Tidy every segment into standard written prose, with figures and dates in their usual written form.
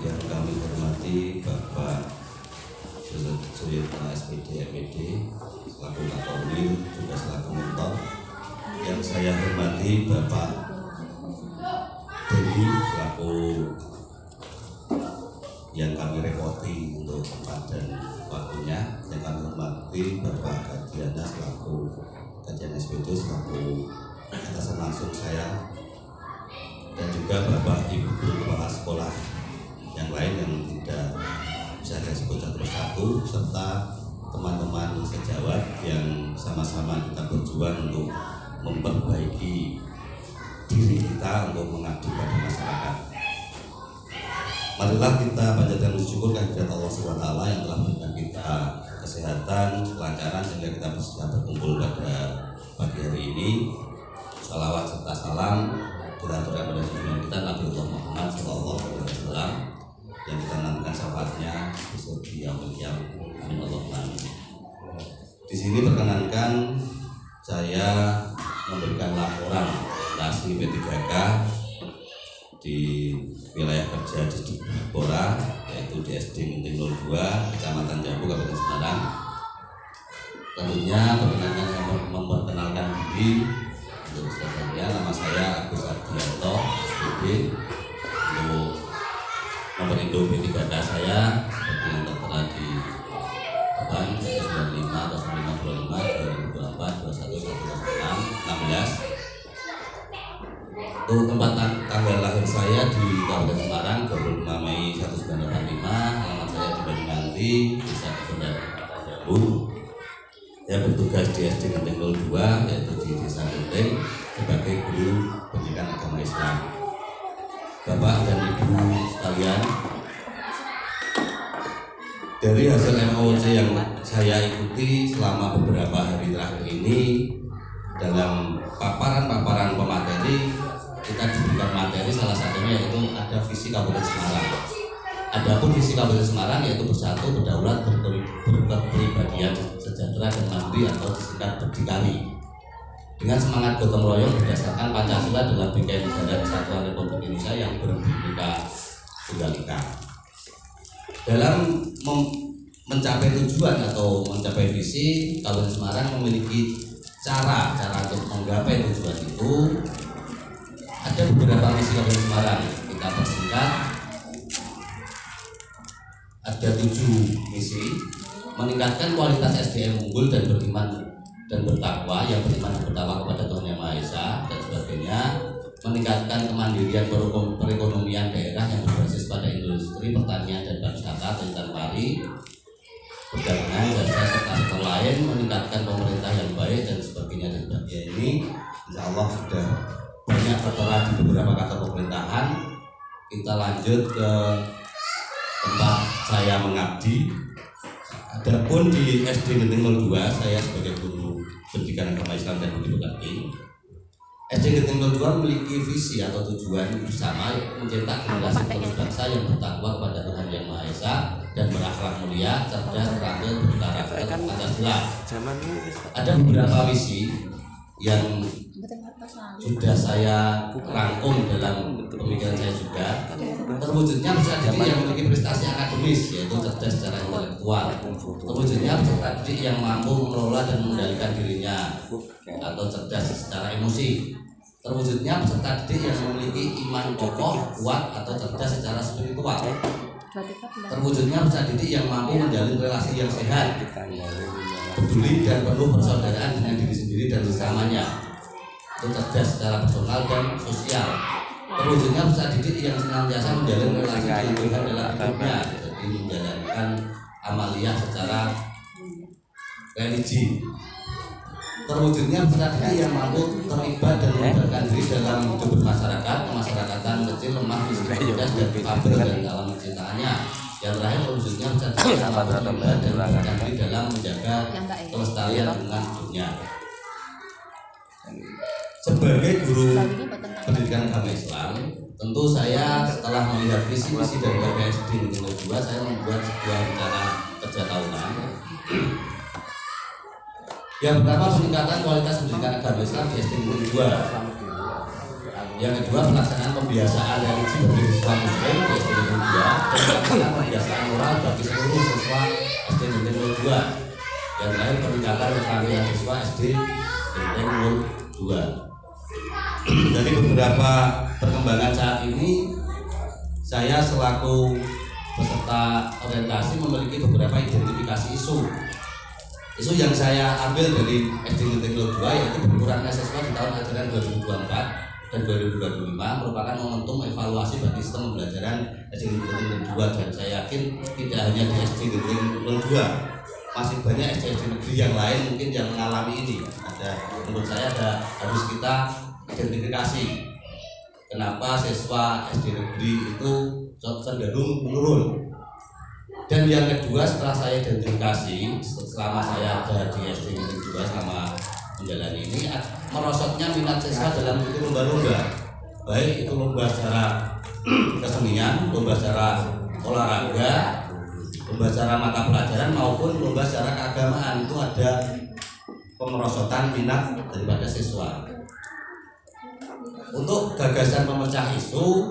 Yang kami hormati Bapak Suyitna SPD MED selaku Kapolri juga selaku Mentor. Yang saya hormati Bapak Dedi selaku yang kami repoti untuk tempat dan waktunya. Yang kami hormati Bapak Kadiana selaku Kajian SPD selaku atasan langsung saya, dan juga Bapak Ibu guru kepala sekolah yang lain yang tidak bisa saya sebut satu persatu, serta teman-teman sejawat yang sama-sama kita berjuang untuk memperbaiki diri kita untuk mengabdi pada masyarakat. Marilah kita panjatkan syukur kehadirat Allah SWT yang telah memberikan kita kesehatan, kelancaran sehingga kita bisa berkumpul pada pagi hari ini. Salawat serta salam kita aturkan pada junjungan kita Nabi Muhammad SAW yang kita nantikan syafaatnya besok di yaumul qiyamah. Amin Allahumma amin. Di sini perkenankan saya memberikan laporan nasi P3K di wilayah kerja di Bora, yaitu di SD Genting 02 Kecamatan Jambu Kabupaten Semarang. Tentunya perkenankan saya memperkenalkan diri untuk saya. Nama saya Agus Ardianto SPD. Untuk nomor induk P3K saya seperti yang tertera di depan 95 0525 2024 21 16. Untuk tempat tanggal lahir saya di Kabupaten Semarang 25 Mei 1985, alamat saya di Banyuwangi, Desa Kebondan Jambu. Saya bertugas di SD Genting 02 yaitu di Desa Genting sebagai guru pendidikan agama Islam. Bapak dan Ibu sekalian, dari hasil MOC yang saya ikuti selama beberapa hari terakhir ini, dalam paparan-paparan pemateri kita diberikan materi salah satunya yaitu ada visi Kabupaten Semarang. Adapun visi Kabupaten Semarang yaitu bersatu, berdaulat, berkepribadian sejahtera dan mandiri atau disingkat berdikari. Dengan semangat gotong royong berdasarkan Pancasila dalam bingkai negara Kesatuan Republik Indonesia yang berbhinneka tunggal ika. Dalam mencapai tujuan atau mencapai visi, Kabupaten Semarang memiliki cara untuk menggapai tujuan itu. Ada beberapa misi Kabupaten Semarang, kita persingkat. Ada 7 misi: meningkatkan kualitas SDM unggul dan beriman dan bertakwa, yang beriman dan bertakwa kepada Tuhan Yang Maha Esa dan sebagainya. Meningkatkan kemandirian perekonomian daerah yang berbasis pada industri, pertanian dan pariwisata, tentang pari, perdagangan, jasa serta sektor lain. Meningkatkan pemerintah yang baik dan sebagainya dan sebagainya. Ini insya Allah sudah banyak tertera di beberapa kantor pemerintahan. Kita lanjut ke tempat saya mengabdi. Adapun di SD Genting 02 saya sebagai guru pendidikan agama Islam dan budi pekerti. SD Genting 02 memiliki visi atau tujuan bersama mencetak generasi penerus bangsa yang bertakwa kepada Tuhan Yang Maha Esa dan berakhlak mulia, cerdas, terampil, berkarakter Pancasila. Ada beberapa visi yang sudah saya rangkum dalam pemikiran saya juga. Terwujudnya peserta didik yang memiliki prestasi akademis, yaitu cerdas secara intelektual. Terwujudnya peserta didik yang mampu mengelola dan mengendalikan dirinya atau cerdas secara emosi. Terwujudnya peserta didik yang memiliki iman kokoh, kuat atau cerdas secara spiritual. Terwujudnya peserta didik yang mampu menjalin relasi yang sehat, peduli dan penuh persaudaraan dengan diri sendiri dan sesamanya, itu cerdas secara personal dan sosial. Terwujudnya peserta didik yang senantiasa menjalin relasi dengan Tuhan dalam hidupnya, jadi menjalankan amaliyah secara religi. Terwujudnya peserta didik yang mampu terlibat dan melibatkan diri dalam hidup bermasyarakat, kemasyarakatan kecil, lemah, miskin, dan difabel dan dalam cintaannya. Yang terakhir, terwujudnya peserta didik yang mampu terlibat dan melibatkan diri dalam menjaga kelestarian lingkungan hidupnya. Sebagai guru pendidikan agama Islam, tentu saya setelah melihat visi-visi dari KPSD Genting 02, saya membuat sebuah rencana kerja tahunan. Yang pertama, peningkatan kualitas pendidikan agama Islam di SD Genting 02. Yang kedua, pelaksanaan pembiasaan religi bagi siswa muslim di SD Negeri 2 dan pelaksanaan pembiasaan moral bagi seluruh siswa SD Negeri 2. Yang terakhir, peningkatan keterampilan siswa SD Negeri 2. Dari beberapa perkembangan saat ini, saya selaku peserta orientasi memiliki beberapa identifikasi isu yang saya ambil dari SD Negeri 2, yaitu berkurangnya siswa di tahun ajaran 2024 dan 2025 merupakan momentum evaluasi bagi sistem pembelajaran SD Negeri 2, dan saya yakin tidak hanya di SD Negeri 2, masih banyak SD negeri yang lain mungkin yang mengalami ini. Menurut saya harus kita identifikasi kenapa siswa SD negeri itu cenderung menurun. Dan yang kedua, setelah saya identifikasi selama saya ada di SD Negeri 2 selama menjalani ini, merosotnya minat siswa dalam itu lomba-lomba, baik itu lomba secara kesenian, lomba secara olahraga, lomba secara mata pelajaran maupun lomba secara keagamaan. Itu ada pemerosotan minat daripada siswa. Untuk gagasan pemecah isu,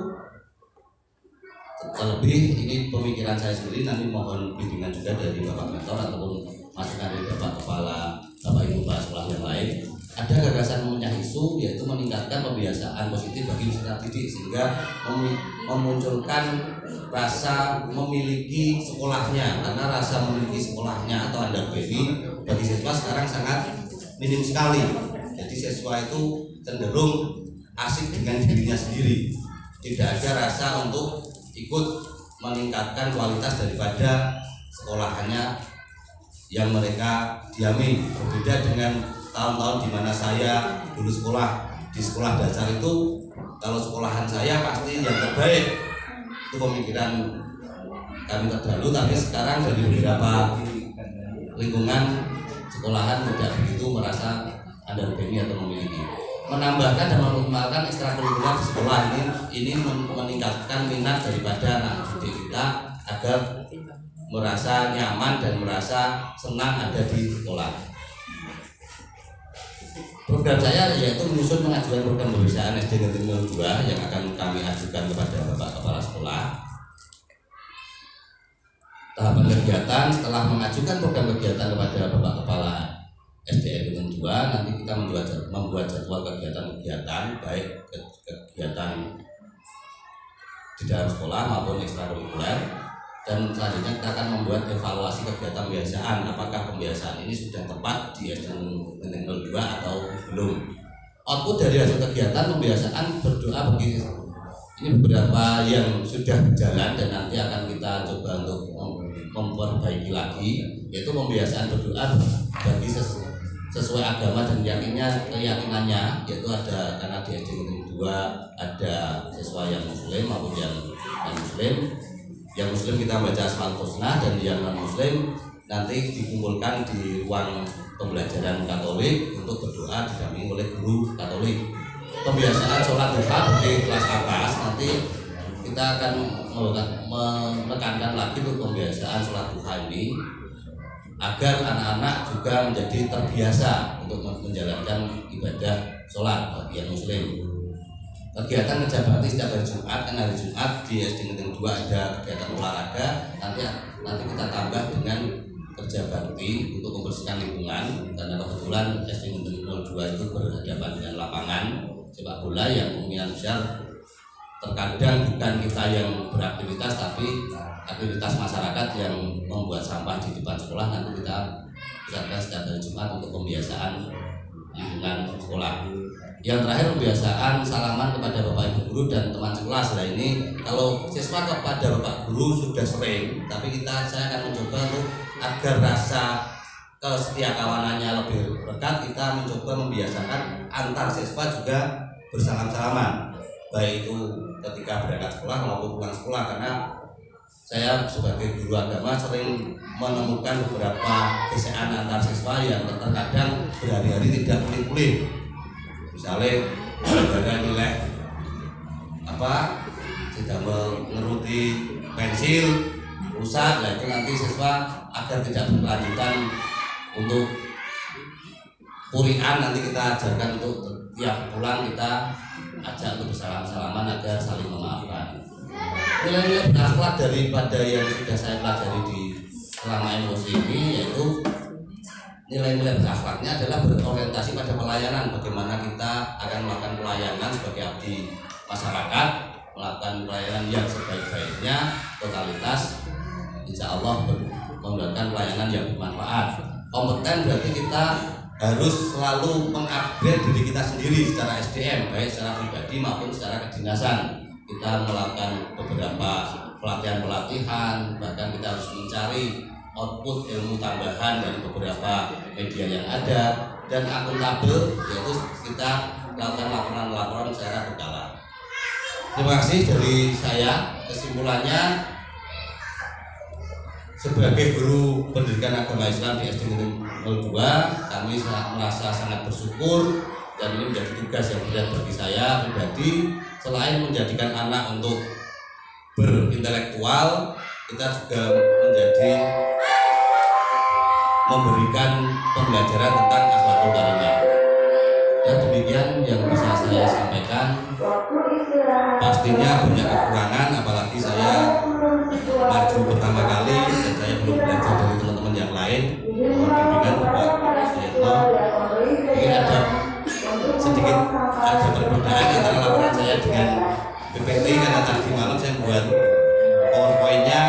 terlebih ini pemikiran saya sendiri, nanti mohon bimbingan juga dari Bapak Mentor ataupun masukan dari Bapak Kepala, Bapak Ibu Kepala Sekolah yang lain. Ada gagasan memecah isu, yaitu meningkatkan pembiasaan positif bagi peserta didik sehingga memunculkan rasa memiliki sekolahnya, karena rasa memiliki sekolahnya atau underbelly bagi siswa sekarang sangat minim sekali. Jadi siswa itu cenderung asik dengan dirinya sendiri, tidak ada rasa untuk ikut meningkatkan kualitas daripada sekolahannya yang mereka diami. Berbeda dengan tahun-tahun di mana saya dulu di sekolah dasar itu, kalau sekolahan saya pasti yang terbaik. Itu pemikiran kami terdahulu, tapi sekarang dari beberapa lingkungan sekolahan tidak begitu merasa underbelly atau memiliki. Menambahkan dan mengembangkan ekstrakurikuler di sekolah ini meningkatkan minat daripada anak didik kita agar merasa nyaman dan merasa senang ada di sekolah. Program saya yaitu menyusun pengajuan program pembiasaan SD Negeri 2 yang akan kami ajukan kepada Bapak Kepala Sekolah. Tahapan kegiatan, setelah mengajukan program kegiatan kepada Bapak Kepala SDN Negeri 2, nanti kita membuat jadwal kegiatan-kegiatan, baik kegiatan di dalam sekolah maupun ekstrakurikuler, dan selanjutnya kita akan membuat evaluasi kegiatan pembiasaan, apakah pembiasaan ini sudah tepat di SD Negeri 2 atau belum. Output dari hasil kegiatan pembiasaan berdoa bagi ini beberapa yang sudah berjalan dan nanti akan kita coba untuk memperbaiki lagi, yaitu pembiasaan berdoa bagi sesuai agama dan keyakinannya, yaitu ada, karena di SD Negeri 2 ada siswa yang muslim maupun yang non muslim. Yang muslim kita baca Asmaul Husna, dan yang non muslim nanti dikumpulkan di ruang pembelajaran Katolik untuk berdoa didampingi oleh guru Katolik. Pembiasaan sholat duha di kelas atas nanti kita akan menekankan lagi untuk pembiasaan sholat duha ini agar anak-anak juga menjadi terbiasa untuk menjalankan ibadah sholat bagi yang muslim. Kegiatan kerja bakti setiap hari Jumat, kan hari Jumat di SD Negeri 2 ada kegiatan olahraga, nanti kita tambah dengan kerja bakti untuk membersihkan lingkungan, karena kebetulan SD Negeri 2 itu berhadapan dengan lapangan sepak bola yang kemungkinan besar terkadang bukan kita yang beraktivitas, tapi aktivitas masyarakat yang membuat sampah di depan sekolah. Nanti kita pusatkan setiap hari Jumat untuk pembiasaan lingkungan sekolah. Yang terakhir, pembiasaan salaman kepada Bapak Ibu guru dan teman sekelas. Nah ini kalau siswa kepada Bapak guru sudah sering, tapi saya akan mencoba untuk agar rasa kesetiakawanannya lebih dekat, kita mencoba membiasakan antar siswa juga bersalam-salaman, baik itu ketika berangkat sekolah maupun pulang sekolah, karena saya sebagai guru agama sering menemukan beberapa gesekan antar siswa yang terkadang berhari-hari tidak pulih-pulih. Misalnya gara-gara nilai tidak mengeruti pensil rusak, nah itu nanti siswa agar tidak berkelanjutan untuk purian, nanti kita ajarkan untuk tiap pulang kita ajak untuk bersalam-salaman agar saling memaafkan. Nilai-nilai berakhlak daripada yang sudah saya pelajari di selama emosi ini, yaitu nilai-nilai berakhlaknya adalah berorientasi pada pelayanan. Bagaimana kita akan melakukan pelayanan sebagai abdi masyarakat, melakukan pelayanan yang sebaik-baiknya, totalitas, insya Allah memberikan pelayanan yang bermanfaat. Kompeten berarti kita harus selalu mengupgrade diri kita sendiri secara SDM, baik secara pribadi maupun secara kedinasan. Kita melakukan beberapa pelatihan-pelatihan, bahkan kita harus mencari output ilmu tambahan dari beberapa media yang ada, dan akuntabel, yaitu kita melakukan laporan-laporan secara berkala. Terima kasih dari saya. Kesimpulannya, sebagai guru pendidikan agama Islam di SD 02, kami merasa sangat bersyukur, dan ini menjadi tugas yang berat bagi saya pribadi. Selain menjadikan anak untuk berintelektual, kita juga memberikan pembelajaran tentang akhlakul karimah. Dan demikian yang bisa saya sampaikan. Pastinya banyak kekurangan, apalagi saya maju pertama kali dan saya belum belajar dari teman-teman yang lain. Mohon bimbingan Bapak Suyanto. Mungkin sedikit ada perbedaan antara laporan saya dengan PPT, karena tadi malam saya buat PowerPoint-nya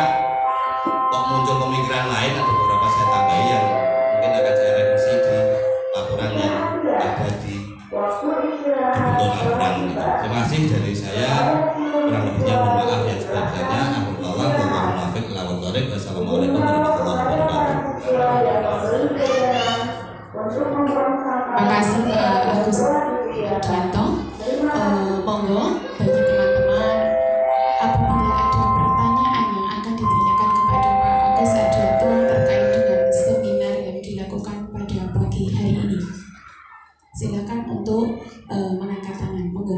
kok muncul pemikiran lain, ada beberapa saya tambahi yang mungkin akan saya revisi di laporan yang ada di bentuk laporan itu. Terima kasih dari saya, kurang lebihnya mohon maaf yang sebesar-besarnya. Wassalamualaikum warahmatullahi wabarakatuh. Terima kasih Pak Agus Widianto. Monggo bagi teman-teman, apabila ada pertanyaan yang akan ditanyakan kepada Pak Agus Widianto terkait dengan seminar yang dilakukan pada pagi hari ini, silakan untuk mengangkat tangan. Monggo.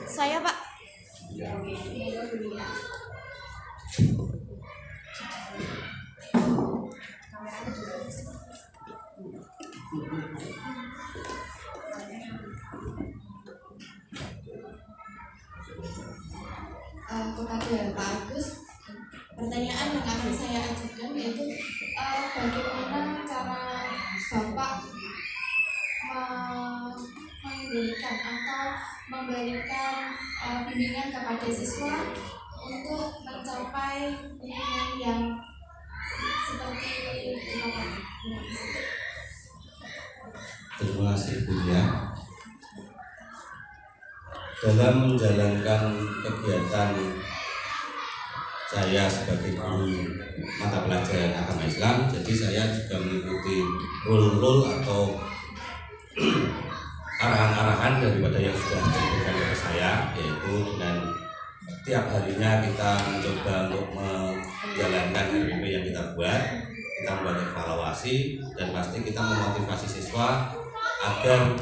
Saya Pak. Kepada Pak Agus, pertanyaan yang akan saya ajukan yaitu bagaimana cara Bapak memberikan atau memberikan bimbingan kepada siswa untuk mencapai bimbingan yang seperti apa? Terima kasih Bu ya. Dalam menjalankan kegiatan saya sebagai guru mata pelajaran agama Islam, jadi saya juga mengikuti rule atau arahan-arahan daripada yang sudah diberikan kepada saya, yaitu dengan tiap harinya kita mencoba untuk menjalankan RPP yang kita buat, kita membuat evaluasi, dan pasti kita memotivasi siswa agar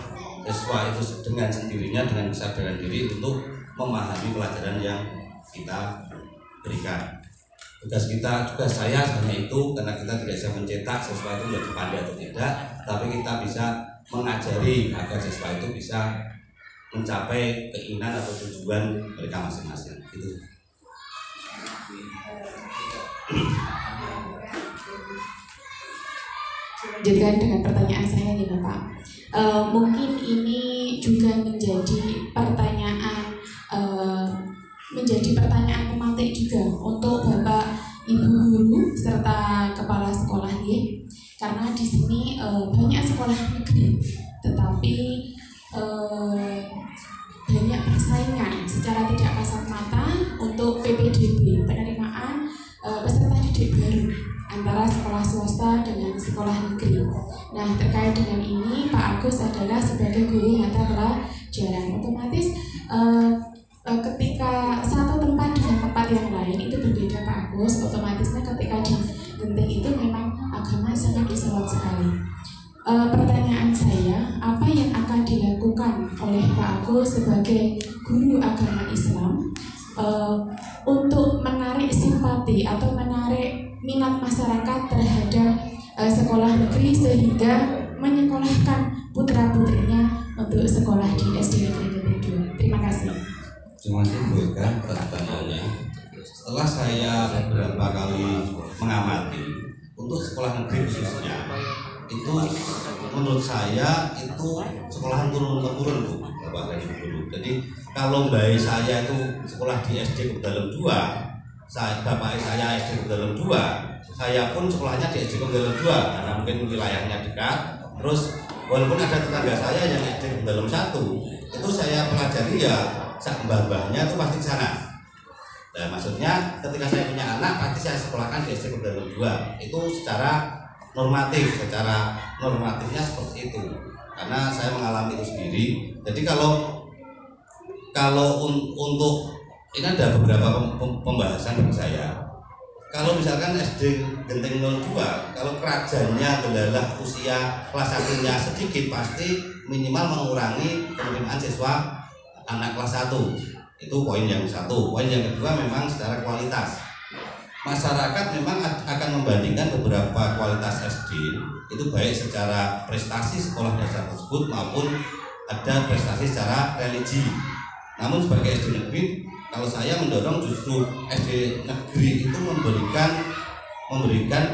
siswa itu dengan sendirinya, dengan kesadaran diri untuk memahami pelajaran yang kita berikan. Tugas saya hanya itu, karena kita tidak bisa mencetak siswa itu menjadi pandai atau tidak, tapi kita bisa mengajari agar siswa itu bisa mencapai keinginan atau tujuan mereka masing-masing. Itu. Lanjutkan dengan pertanyaan saya nih Bapak. Mungkin ini juga menjadi pertanyaan pemantik juga untuk Bapak Ibu guru serta kepala sekolah nih. Karena di sini banyak sekolah negeri, tetapi banyak persaingan secara tidak kasat mata untuk PPDB, penerimaan peserta didik baru antara sekolah swasta dengan sekolah negeri. Nah, terkait dengan ini Pak Agus adalah sebagai guru mata pelajaran, otomatis ketika satu tempat dengan tempat yang lain itu berbeda Pak Agus, otomatisnya ketika di Genting itu memang agama sangat disorot sekali. dilakukan oleh Pak Agus sebagai guru agama Islam untuk menarik simpati atau menarik minat masyarakat terhadap sekolah negeri sehingga menyekolahkan putra-putrinya untuk sekolah di SD Negeri Genting 2. Terima kasih. Terima kasih Bu Eka atas pertanyaannya. Setelah saya beberapa kali mengamati untuk sekolah negeri khususnya, itu menurut saya itu sekolahan turun-temurun Bu, Bapak dan Ibu Guru. Jadi kalau bayi saya itu sekolah di SD Kebedalam 2, bapak saya SD Kebedalam 2, saya pun sekolahnya di SD Kebedalam 2 karena mungkin wilayahnya dekat. Terus walaupun ada tetangga saya yang SD Kebedalam 1, itu saya pelajari ya mbah-mbahnya itu pasti ke sana. Nah, maksudnya ketika saya punya anak pasti saya sekolahkan di SD Kebedalam 2. Itu secara normatifnya seperti itu. Karena saya mengalami itu sendiri. Jadi kalau untuk ini ada beberapa pembahasan bagi saya. Kalau misalkan SD Genting 02, kalau kerajaannya adalah usia kelas 1-nya sedikit, pasti minimal mengurangi penerimaan siswa anak kelas 1. Itu poin yang satu. Poin yang kedua memang secara kualitas. Masyarakat memang akan membandingkan beberapa kualitas SD itu baik secara prestasi sekolah dasar tersebut maupun ada prestasi secara religi. Namun sebagai SD negeri, kalau saya mendorong justru SD negeri itu memberikan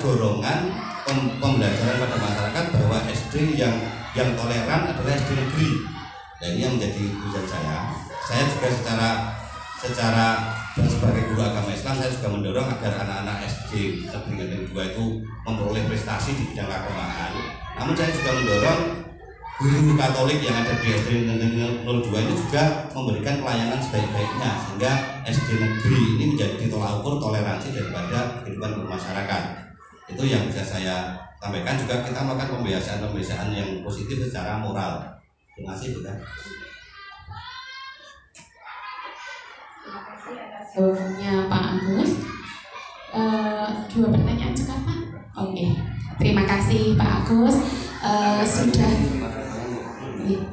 dorongan pembelajaran pada masyarakat bahwa SD yang toleran adalah SD negeri. Dan ini yang menjadi tujuan saya. Saya juga secara sebagai guru agama Islam, saya juga mendorong agar anak-anak SD negeri Genting 2 itu memperoleh prestasi di bidang keagamaan. Namun saya juga mendorong guru Katolik yang ada di SD Genting 02 ini juga memberikan pelayanan sebaik-baiknya sehingga SD negeri ini menjadi tolak ukur toleransi daripada kehidupan bermasyarakat. Itu yang bisa saya sampaikan. Juga kita melakukan pembiasaan yang positif secara moral. Terima kasih, Bu. Jawabannya Pak Agus. Dua pertanyaan cepat Pak. Oke. Terima kasih Pak Agus. Sudah